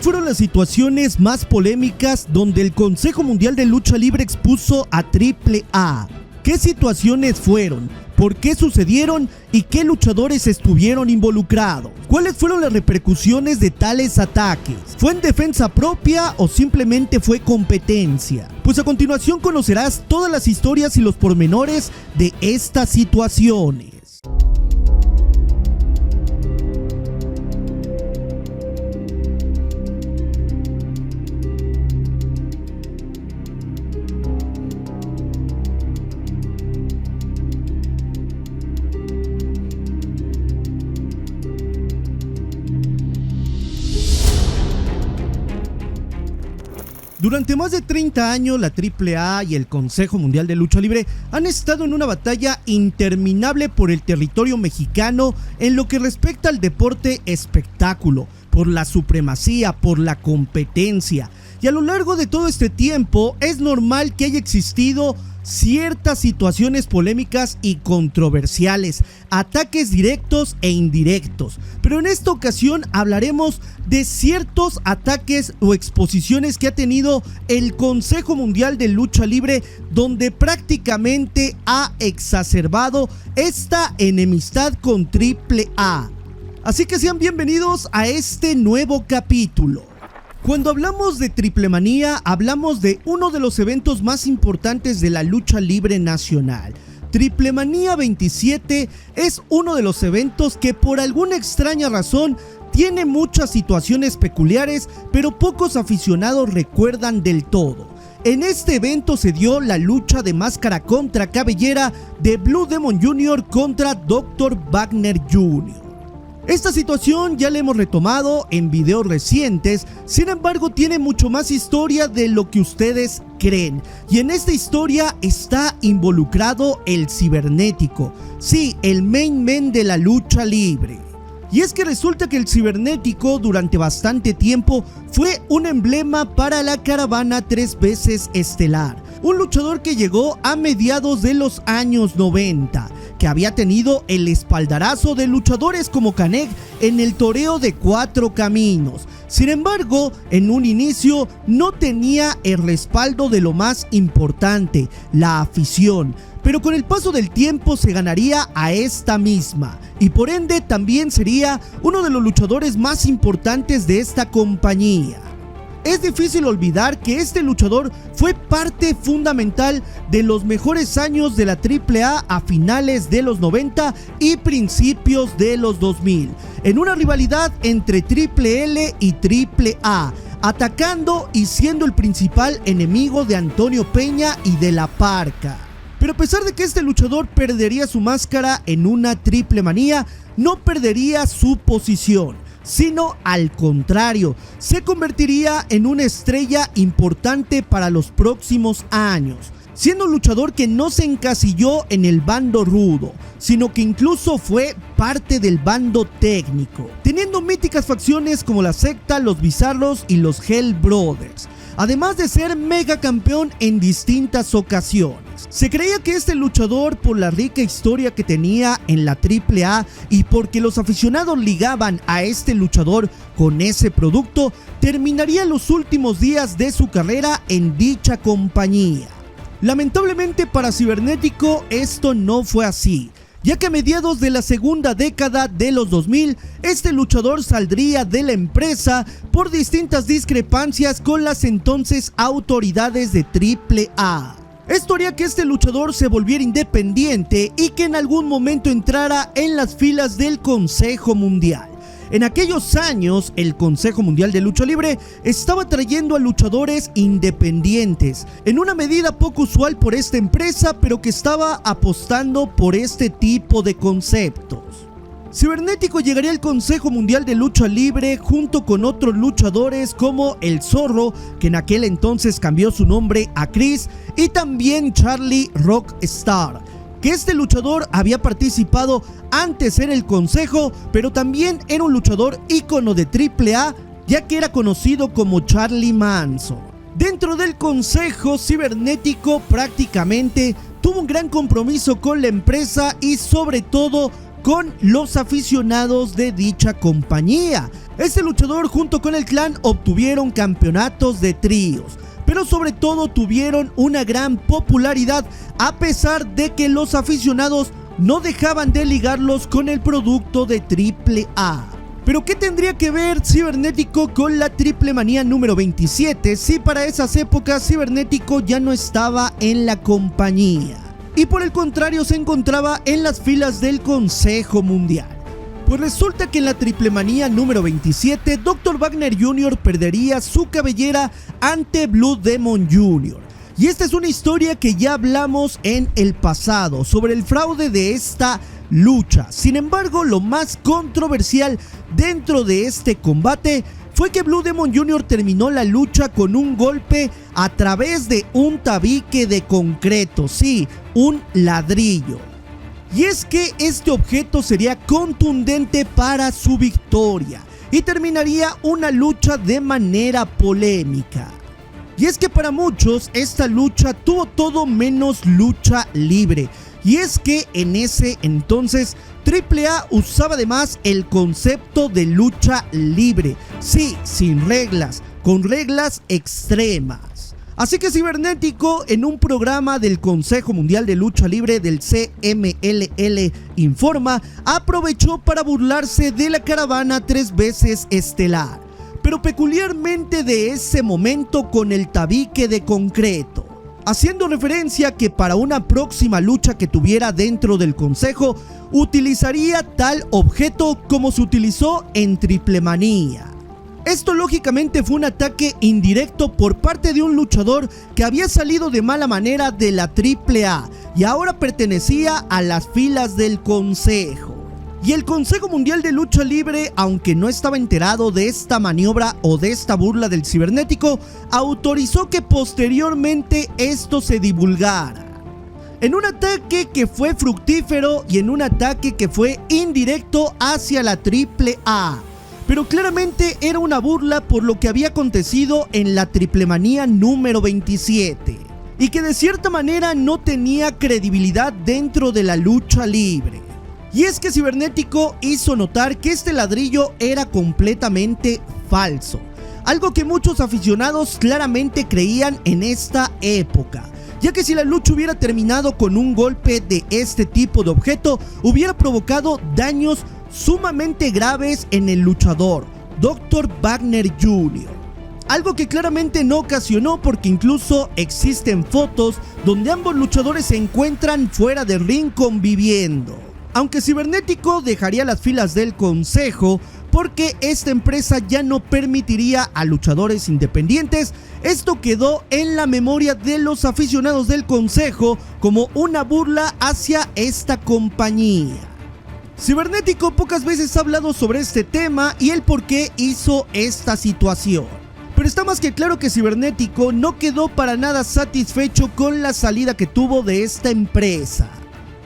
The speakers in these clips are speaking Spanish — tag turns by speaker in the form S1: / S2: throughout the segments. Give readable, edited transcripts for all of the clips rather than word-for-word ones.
S1: fueron las situaciones más polémicas donde el Consejo Mundial de Lucha Libre expuso a AAA? ¿Qué situaciones fueron? ¿Por qué sucedieron? ¿Y qué luchadores estuvieron involucrados? ¿Cuáles fueron las repercusiones de tales ataques? ¿Fue en defensa propia o simplemente fue competencia? Pues a continuación conocerás todas las historias y los pormenores de estas situaciones. Durante más de 30 años, la AAA y el Consejo Mundial de Lucha Libre han estado en una batalla interminable por el territorio mexicano en lo que respecta al deporte espectáculo, por la supremacía, por la competencia. Y a lo largo de todo este tiempo es normal que haya existido ciertas situaciones polémicas y controversiales, ataques directos e indirectos, pero en esta ocasión hablaremos de ciertos ataques o exposiciones que ha tenido el Consejo Mundial de Lucha Libre, donde prácticamente ha exacerbado esta enemistad con AAA. Así que sean bienvenidos a este nuevo capítulo. Cuando hablamos de Triplemanía, hablamos de uno de los eventos más importantes de la lucha libre nacional. Triplemanía 27 es uno de los eventos que por alguna extraña razón tiene muchas situaciones peculiares, pero pocos aficionados recuerdan del todo. En este evento se dio la lucha de máscara contra cabellera de Blue Demon Jr. contra Dr. Wagner Jr. Esta situación ya la hemos retomado en videos recientes, sin embargo tiene mucho más historia de lo que ustedes creen. Y en esta historia está involucrado el cibernético, sí, el main man de la lucha libre. Y es que resulta que el cibernético durante bastante tiempo fue un emblema para la caravana 3 veces estelar, un luchador que llegó a mediados de los años 90, que había tenido el espaldarazo de luchadores como Canek en el toreo de 4 Caminos. Sin embargo, en un inicio no tenía el respaldo de lo más importante, la afición, pero con el paso del tiempo se ganaría a esta misma y por ende también sería uno de los luchadores más importantes de esta compañía. Es difícil olvidar que este luchador fue parte fundamental de los mejores años de la AAA a finales de los 90 y principios de los 2000, en una rivalidad entre Triple L y AAA, atacando y siendo el principal enemigo de Antonio Peña y de La Parca. Pero a pesar de que este luchador perdería su máscara en una Triplemanía, no perdería su posición, sino al contrario, se convertiría en una estrella importante para los próximos años, siendo un luchador que no se encasilló en el bando rudo, sino que incluso fue parte del bando técnico, teniendo míticas facciones como la secta, los Bizarros y los Hell Brothers, además de ser mega campeón en distintas ocasiones. Se creía que este luchador, por la rica historia que tenía en la AAA y porque los aficionados ligaban a este luchador con ese producto, terminaría los últimos días de su carrera en dicha compañía. Lamentablemente para Cibernético esto no fue así, ya que a mediados de la segunda década de los 2000, este luchador saldría de la empresa por distintas discrepancias con las entonces autoridades de AAA. Esto haría que este luchador se volviera independiente y que en algún momento entrara en las filas del Consejo Mundial. En aquellos años, el Consejo Mundial de Lucha Libre estaba trayendo a luchadores independientes, en una medida poco usual por esta empresa, pero que estaba apostando por este tipo de conceptos. Cibernético llegaría al Consejo Mundial de Lucha Libre junto con otros luchadores como El Zorro, que en aquel entonces cambió su nombre a Chris, y también Charlie Rockstar, que este luchador había participado antes en el consejo, pero también era un luchador ícono de AAA, ya que era conocido como Charlie Manson. Dentro del consejo, Cibernético prácticamente tuvo un gran compromiso con la empresa y sobre todo con los aficionados de dicha compañía. Este luchador junto con el clan obtuvieron campeonatos de tríos, pero sobre todo tuvieron una gran popularidad a pesar de que los aficionados no dejaban de ligarlos con el producto de AAA. Pero ¿qué tendría que ver Cibernético con la Triple Manía número 27 si para esas épocas Cibernético ya no estaba en la compañía y por el contrario se encontraba en las filas del Consejo Mundial? Pues resulta que en la Triple Manía número 27 Dr. Wagner Jr. perdería su cabellera ante Blue Demon Jr. Y esta es una historia que ya hablamos en el pasado sobre el fraude de esta lucha. Sin embargo, lo más controversial dentro de este combate fue que Blue Demon Jr. terminó la lucha con un golpe a través de un tabique de concreto, sí, un ladrillo. Y es que este objeto sería contundente para su victoria y terminaría una lucha de manera polémica. Y es que para muchos esta lucha tuvo todo menos lucha libre. Y es que en ese entonces AAA usaba además el concepto de lucha libre. Sí, sin reglas, con reglas extremas. Así que Cibernético, en un programa del Consejo Mundial de Lucha Libre del CMLL Informa, aprovechó para burlarse de la caravana 3 veces estelar, pero peculiarmente de ese momento con el tabique de concreto, haciendo referencia que para una próxima lucha que tuviera dentro del consejo utilizaría tal objeto como se utilizó en Triple Manía. Esto lógicamente fue un ataque indirecto por parte de un luchador que había salido de mala manera de la AAA y ahora pertenecía a las filas del consejo. Y el Consejo Mundial de Lucha Libre, aunque no estaba enterado de esta maniobra o de esta burla del Cibernético, autorizó que posteriormente esto se divulgara. En un ataque que fue fructífero y en un ataque que fue indirecto hacia la AAA. Pero claramente era una burla por lo que había acontecido en la Triple Manía número 27. Y que de cierta manera no tenía credibilidad dentro de la lucha libre. Y es que Cibernético hizo notar que este ladrillo era completamente falso, algo que muchos aficionados claramente creían en esta época, ya que si la lucha hubiera terminado con un golpe de este tipo de objeto, hubiera provocado daños sumamente graves en el luchador, Dr. Wagner Jr. Algo que claramente no ocasionó porque incluso existen fotos donde ambos luchadores se encuentran fuera del ring conviviendo. Aunque Cibernético dejaría las filas del consejo porque esta empresa ya no permitiría a luchadores independientes, esto quedó en la memoria de los aficionados del consejo como una burla hacia esta compañía. Cibernético pocas veces ha hablado sobre este tema y el por qué hizo esta situación. Pero está más que claro que Cibernético no quedó para nada satisfecho con la salida que tuvo de esta empresa.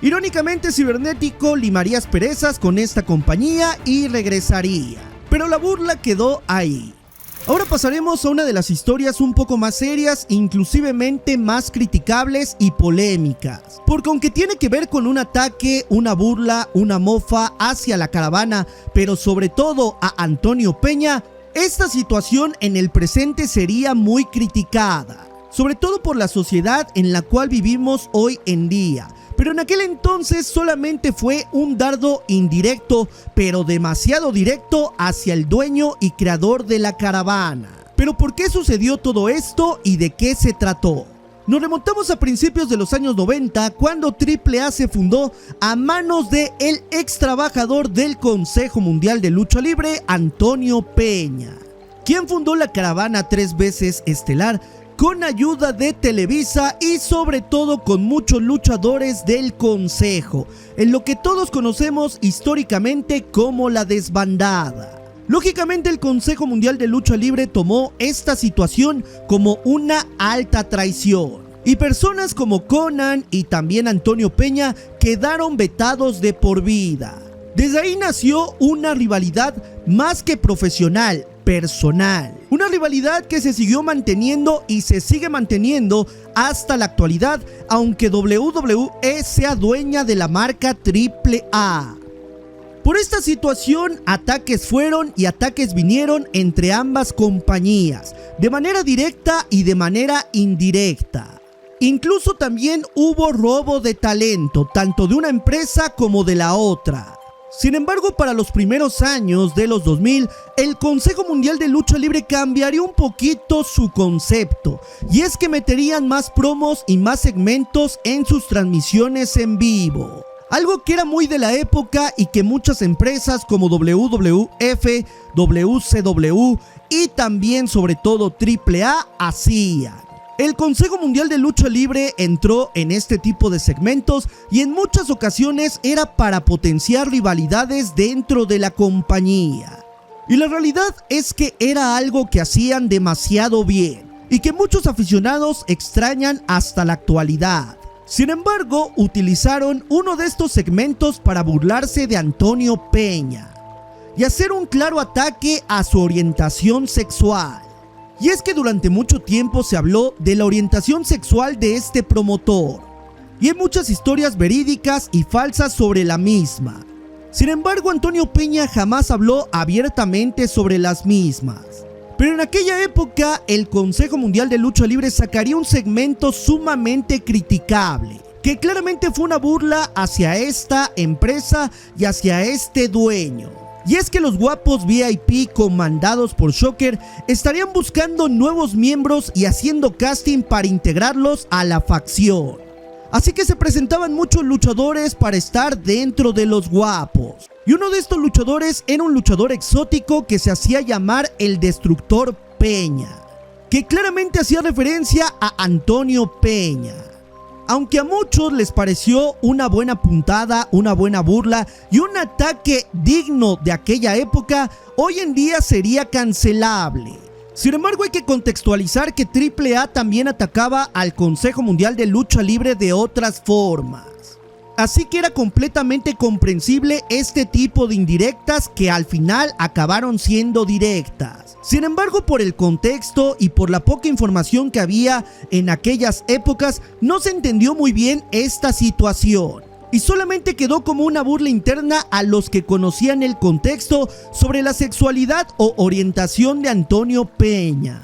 S1: Irónicamente, Cibernético limaría asperezas con esta compañía y regresaría, pero la burla quedó ahí. Ahora pasaremos a una de las historias un poco más serias, inclusivemente más criticables y polémicas, porque aunque tiene que ver con un ataque, una burla, una mofa hacia la caravana, pero sobre todo a Antonio Peña, esta situación en el presente sería muy criticada, sobre todo por la sociedad en la cual vivimos hoy en día. Pero en aquel entonces solamente fue un dardo indirecto, pero demasiado directo hacia el dueño y creador de la caravana. Pero ¿por qué sucedió todo esto y de qué se trató? Nos remontamos a principios de los años 90, cuando AAA se fundó a manos de el ex trabajador del Consejo Mundial de Lucha Libre, Antonio Peña, quien fundó la caravana 3 veces estelar, con ayuda de Televisa y sobre todo con muchos luchadores del consejo, en lo que todos conocemos históricamente como la desbandada. Lógicamente el Consejo Mundial de Lucha Libre tomó esta situación como una alta traición y personas como Conan y también Antonio Peña quedaron vetados de por vida. Desde ahí nació una rivalidad más que profesional, personal. Una rivalidad que se siguió manteniendo y se sigue manteniendo hasta la actualidad, aunque WWE sea dueña de la marca AAA. Por esta situación, ataques fueron y ataques vinieron entre ambas compañías, de manera directa y de manera indirecta. Incluso también hubo robo de talento, tanto de una empresa como de la otra. Sin embargo, para los primeros años de los 2000, el Consejo Mundial de Lucha Libre cambiaría un poquito su concepto, y es que meterían más promos y más segmentos en sus transmisiones en vivo. Algo que era muy de la época y que muchas empresas como WWF, WCW y también sobre todo AAA hacían. El Consejo Mundial de Lucha Libre entró en este tipo de segmentos y en muchas ocasiones era para potenciar rivalidades dentro de la compañía. Y la realidad es que era algo que hacían demasiado bien y que muchos aficionados extrañan hasta la actualidad. Sin embargo, utilizaron uno de estos segmentos para burlarse de Antonio Peña y hacer un claro ataque a su orientación sexual. Y es que durante mucho tiempo se habló de la orientación sexual de este promotor, y hay muchas historias verídicas y falsas sobre la misma. Sin embargo, Antonio Peña jamás habló abiertamente sobre las mismas. Pero en aquella época, el Consejo Mundial de Lucha Libre sacaría un segmento sumamente criticable, que claramente fue una burla hacia esta empresa y hacia este dueño. Y es que los guapos VIP comandados por Shocker estarían buscando nuevos miembros y haciendo casting para integrarlos a la facción. Así que se presentaban muchos luchadores para estar dentro de los guapos. Y uno de estos luchadores era un luchador exótico que se hacía llamar el Destructor Peña, que claramente hacía referencia a Antonio Peña. Aunque a muchos les pareció una buena puntada, una buena burla y un ataque digno de aquella época, hoy en día sería cancelable. Sin embargo, hay que contextualizar que AAA también atacaba al Consejo Mundial de Lucha Libre de otras formas. Así que era completamente comprensible este tipo de indirectas que al final acabaron siendo directas. Sin embargo, por el contexto y por la poca información que había en aquellas épocas, no se entendió muy bien esta situación. Y solamente quedó como una burla interna a los que conocían el contexto sobre la sexualidad o orientación de Antonio Peña.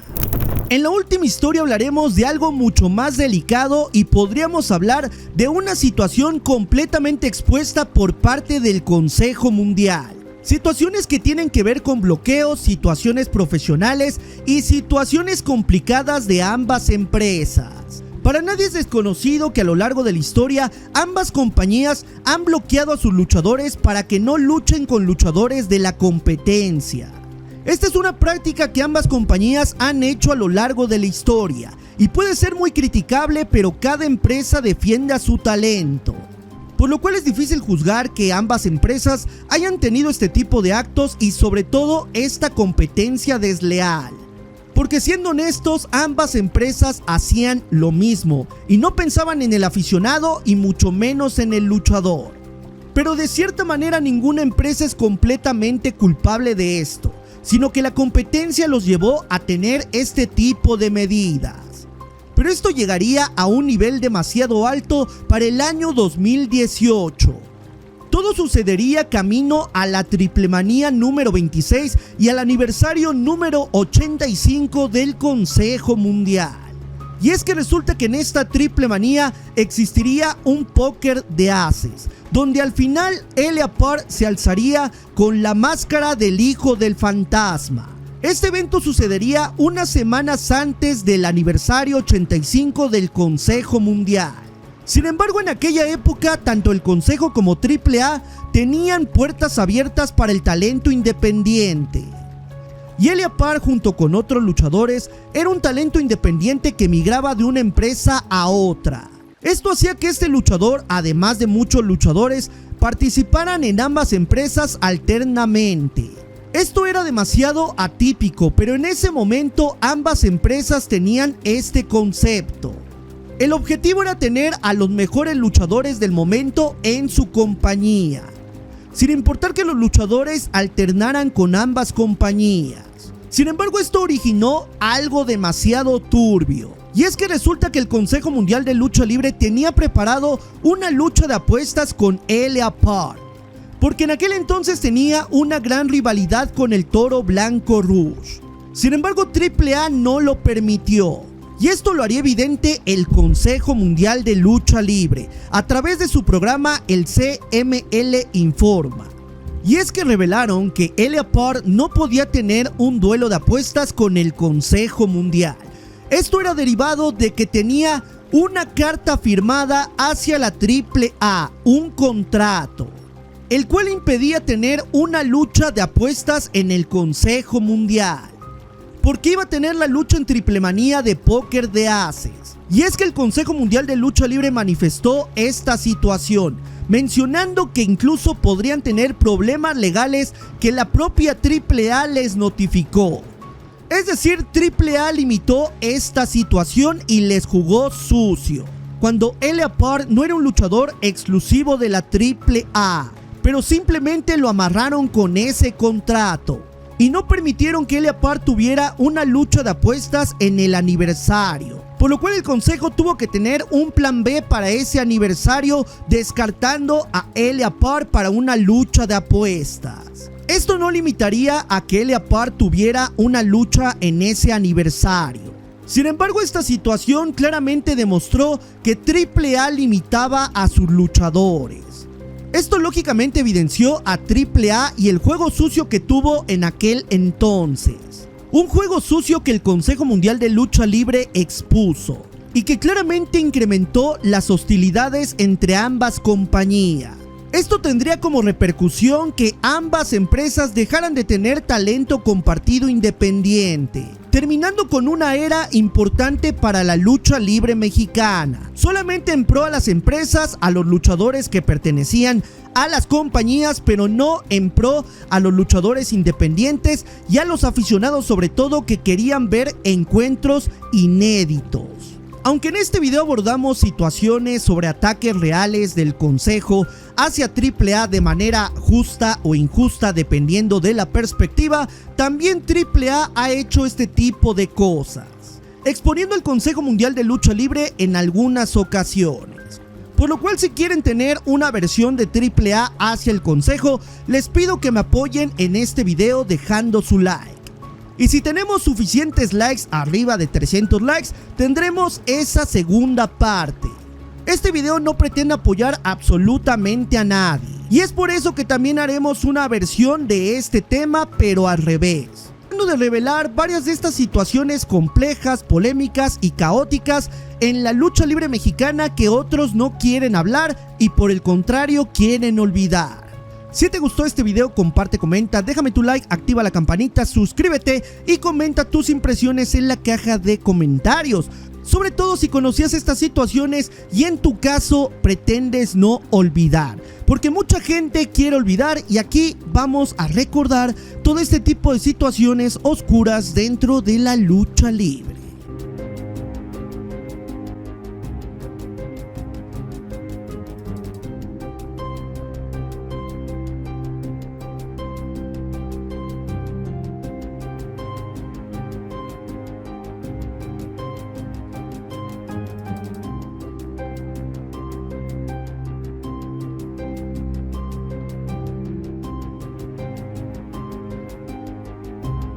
S1: En la última historia hablaremos de algo mucho más delicado y podríamos hablar de una situación completamente expuesta por parte del Consejo Mundial. Situaciones que tienen que ver con bloqueos, situaciones profesionales y situaciones complicadas de ambas empresas. Para nadie es desconocido que a lo largo de la historia ambas compañías han bloqueado a sus luchadores para que no luchen con luchadores de la competencia. Esta es una práctica que ambas compañías han hecho a lo largo de la historia y puede ser muy criticable, pero cada empresa defiende a su talento. Por lo cual es difícil juzgar que ambas empresas hayan tenido este tipo de actos y sobre todo esta competencia desleal. Porque siendo honestos, ambas empresas hacían lo mismo y no pensaban en el aficionado y mucho menos en el luchador. Pero de cierta manera ninguna empresa es completamente culpable de esto, sino que la competencia los llevó a tener este tipo de medidas. Pero esto llegaría a un nivel demasiado alto para el año 2018. Todo sucedería camino a la Triplemanía número 26 y al aniversario número 85 del Consejo Mundial. Y es que resulta que en esta Triplemanía existiría un póker de ases, donde al final Elia Park se alzaría con la máscara del Hijo del Fantasma. Este evento sucedería unas semanas antes del aniversario 85 del Consejo Mundial. Sin embargo, en aquella época, tanto el Consejo como AAA tenían puertas abiertas para el talento independiente. Y Elia Park, junto con otros luchadores, era un talento independiente que migraba de una empresa a otra. Esto hacía que este luchador, además de muchos luchadores, participaran en ambas empresas alternamente. Esto era demasiado atípico, pero en ese momento ambas empresas tenían este concepto. El objetivo era tener a los mejores luchadores del momento en su compañía, sin importar que los luchadores alternaran con ambas compañías. Sin embargo, esto originó algo demasiado turbio. Y es que resulta que el Consejo Mundial de Lucha Libre tenía preparado una lucha de apuestas con Elia Park. porque en aquel entonces tenía una gran rivalidad con el Toro Blanco Rush. Sin embargo, AAA no lo permitió, y esto lo haría evidente el Consejo Mundial de Lucha Libre a través de su programa El CML Informa. Y es que revelaron que Elia Park no podía tener un duelo de apuestas con el Consejo Mundial. Esto era derivado de que tenía una carta firmada hacia la AAA, un contrato, el cual impedía tener una lucha de apuestas en el Consejo Mundial, porque iba a tener la lucha en Triplemanía de Póker de Aces. Y es que el Consejo Mundial de Lucha Libre manifestó esta situación, mencionando que incluso podrían tener problemas legales que la propia AAA les notificó. Es decir, AAA limitó esta situación y les jugó sucio, cuando Elia Park no era un luchador exclusivo de la AAA, pero simplemente lo amarraron con ese contrato y no permitieron que Elia Park tuviera una lucha de apuestas en el aniversario, por lo cual el consejo tuvo que tener un plan B para ese aniversario, descartando a Elia Park para una lucha de apuestas. Esto no limitaría a que Elia Park tuviera una lucha en ese aniversario. Sin embargo, esta situación claramente demostró que AAA limitaba a sus luchadores. Esto lógicamente evidenció a AAA y el juego sucio que tuvo en aquel entonces. Un juego sucio que el Consejo Mundial de Lucha Libre expuso y que claramente incrementó las hostilidades entre ambas compañías. Esto tendría como repercusión que ambas empresas dejaran de tener talento compartido independiente, terminando con una era importante para la lucha libre mexicana, solamente en pro a las empresas, a los luchadores que pertenecían a las compañías, pero no en pro a los luchadores independientes y a los aficionados, sobre todo, que querían ver encuentros inéditos. Aunque en este video abordamos situaciones sobre ataques reales del consejo hacia AAA de manera justa o injusta dependiendo de la perspectiva, también AAA ha hecho este tipo de cosas, exponiendo al Consejo Mundial de Lucha Libre en algunas ocasiones. Por lo cual, si quieren tener una versión de AAA hacia el consejo, les pido que me apoyen en este video dejando su like. Y si tenemos suficientes likes, arriba de 300 likes, tendremos esa segunda parte. Este video no pretende apoyar absolutamente a nadie, y es por eso que también haremos una versión de este tema, pero al revés, tratando de revelar varias de estas situaciones complejas, polémicas y caóticas en la lucha libre mexicana que otros no quieren hablar y por el contrario quieren olvidar. Si te gustó este video, comparte, comenta, déjame tu like, activa la campanita, suscríbete y comenta tus impresiones en la caja de comentarios. Sobre todo si conocías estas situaciones y en tu caso pretendes no olvidar, porque mucha gente quiere olvidar y aquí vamos a recordar todo este tipo de situaciones oscuras dentro de la lucha libre.